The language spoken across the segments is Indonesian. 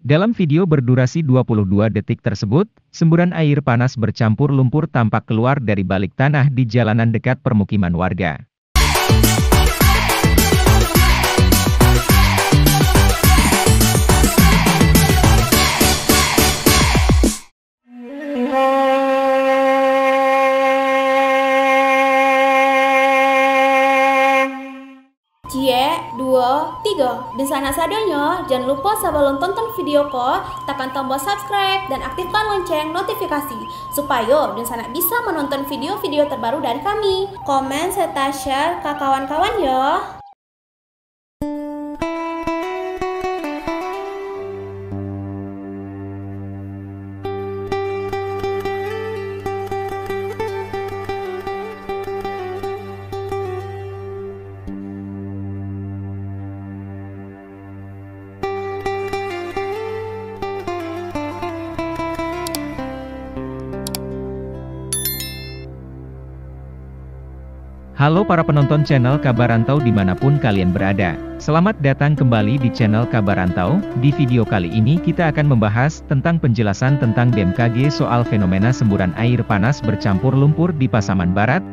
Dalam video berdurasi 22 detik tersebut, semburan air panas bercampur lumpur tampak keluar dari balik tanah di jalanan dekat permukiman warga. Cie, 2, 3. Dan sana sadonyo, jangan lupa sebelum tonton video ko, tekan tombol subscribe dan aktifkan lonceng notifikasi supaya dan sana bisa menonton video-video terbaru dari kami. Komen serta share ke kawan-kawan yo. Halo para penonton channel Kabar Rantau dimanapun kalian berada. Selamat datang kembali di channel Kabar Rantau. Di video kali ini kita akan membahas tentang penjelasan tentang BMKG soal fenomena semburan air panas bercampur lumpur di Pasaman Barat.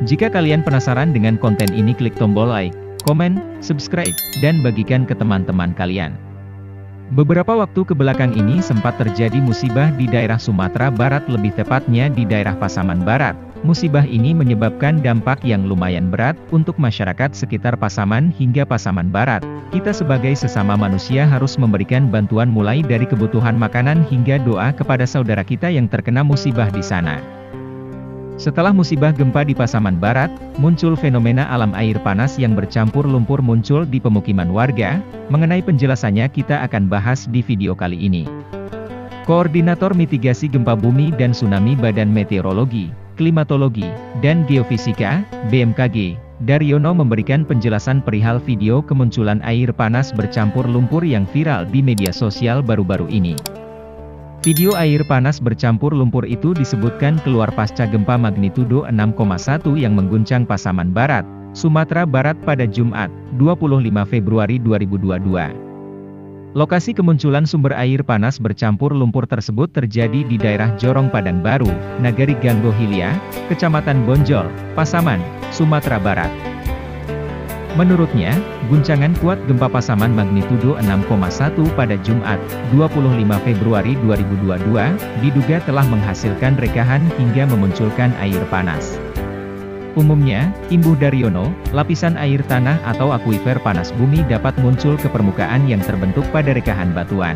Jika kalian penasaran dengan konten ini, klik tombol like, komen, subscribe, dan bagikan ke teman-teman kalian. Beberapa waktu kebelakang ini sempat terjadi musibah di daerah Sumatera Barat, lebih tepatnya di daerah Pasaman Barat. Musibah ini menyebabkan dampak yang lumayan berat untuk masyarakat sekitar Pasaman hingga Pasaman Barat. Kita sebagai sesama manusia harus memberikan bantuan mulai dari kebutuhan makanan hingga doa kepada saudara kita yang terkena musibah di sana. Setelah musibah gempa di Pasaman Barat, muncul fenomena alam air panas yang bercampur lumpur muncul di pemukiman warga. Mengenai penjelasannya kita akan bahas di video kali ini. Koordinator Mitigasi Gempa Bumi dan Tsunami Badan Meteorologi, Klimatologi, dan Geofisika, BMKG, Daryono memberikan penjelasan perihal video kemunculan air panas bercampur lumpur yang viral di media sosial baru-baru ini. Video air panas bercampur lumpur itu disebutkan keluar pasca gempa magnitudo 6,1 yang mengguncang Pasaman Barat, Sumatera Barat pada Jumat, 25 Februari 2022. Lokasi kemunculan sumber air panas bercampur lumpur tersebut terjadi di daerah Jorong Padang Baru, Nagari Ganggo Hilia, Kecamatan Bonjol, Pasaman, Sumatera Barat. Menurutnya, guncangan kuat gempa Pasaman magnitudo 6,1 pada Jumat, 25 Februari 2022, diduga telah menghasilkan rekahan hingga memunculkan air panas. Umumnya, imbuh Daryono, lapisan air tanah atau akuifer panas bumi dapat muncul ke permukaan yang terbentuk pada rekahan batuan.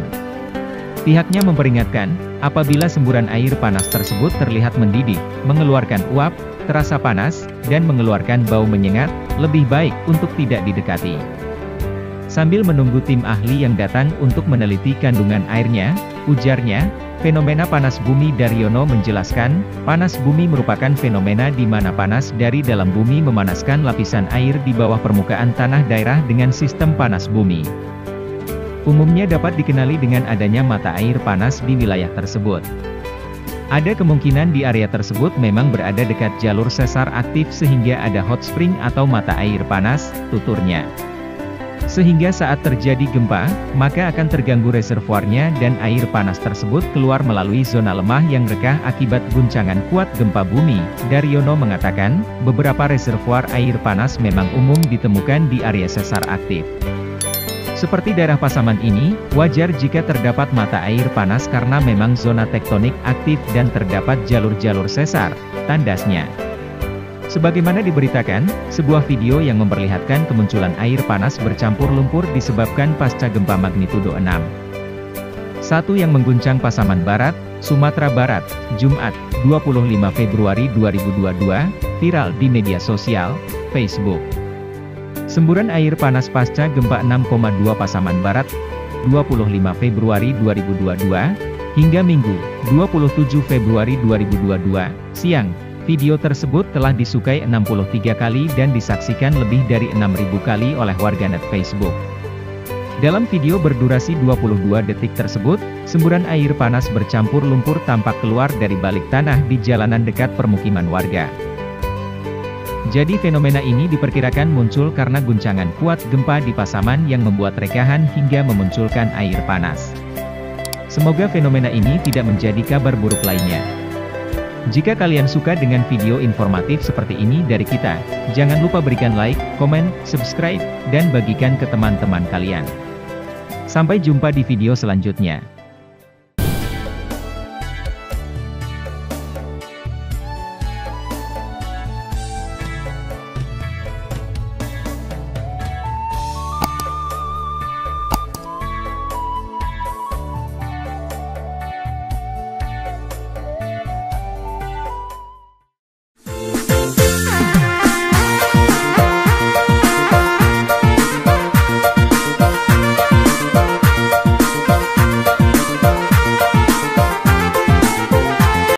Pihaknya memperingatkan, apabila semburan air panas tersebut terlihat mendidih, mengeluarkan uap, terasa panas, dan mengeluarkan bau menyengat, lebih baik untuk tidak didekati. Sambil menunggu tim ahli yang datang untuk meneliti kandungan airnya, ujarnya, fenomena panas bumi. Daryono menjelaskan, panas bumi merupakan fenomena di mana panas dari dalam bumi memanaskan lapisan air di bawah permukaan tanah daerah dengan sistem panas bumi. Umumnya dapat dikenali dengan adanya mata air panas di wilayah tersebut. Ada kemungkinan di area tersebut memang berada dekat jalur sesar aktif sehingga ada hot spring atau mata air panas, tuturnya. Sehingga saat terjadi gempa, maka akan terganggu reservoirnya dan air panas tersebut keluar melalui zona lemah yang rekah akibat guncangan kuat gempa bumi. Daryono mengatakan, beberapa reservoir air panas memang umum ditemukan di area sesar aktif. Seperti daerah Pasaman ini, wajar jika terdapat mata air panas karena memang zona tektonik aktif dan terdapat jalur-jalur sesar, tandasnya. Sebagaimana diberitakan, sebuah video yang memperlihatkan kemunculan air panas bercampur lumpur disebabkan pasca gempa magnitudo 6.1 yang mengguncang Pasaman Barat, Sumatera Barat, Jumat, 25 Februari 2022, viral di media sosial, Facebook. Semburan air panas pasca gempa 6,2 Pasaman Barat, 25 Februari 2022, hingga Minggu, 27 Februari 2022, siang. Video tersebut telah disukai 63 kali dan disaksikan lebih dari 6.000 kali oleh warganet Facebook. Dalam video berdurasi 22 detik tersebut, semburan air panas bercampur lumpur tampak keluar dari balik tanah di jalanan dekat permukiman warga. Jadi fenomena ini diperkirakan muncul karena guncangan kuat gempa di Pasaman yang membuat rekahan hingga memunculkan air panas. Semoga fenomena ini tidak menjadi kabar buruk lainnya. Jika kalian suka dengan video informatif seperti ini dari kita, jangan lupa berikan like, komen, subscribe, dan bagikan ke teman-teman kalian. Sampai jumpa di video selanjutnya.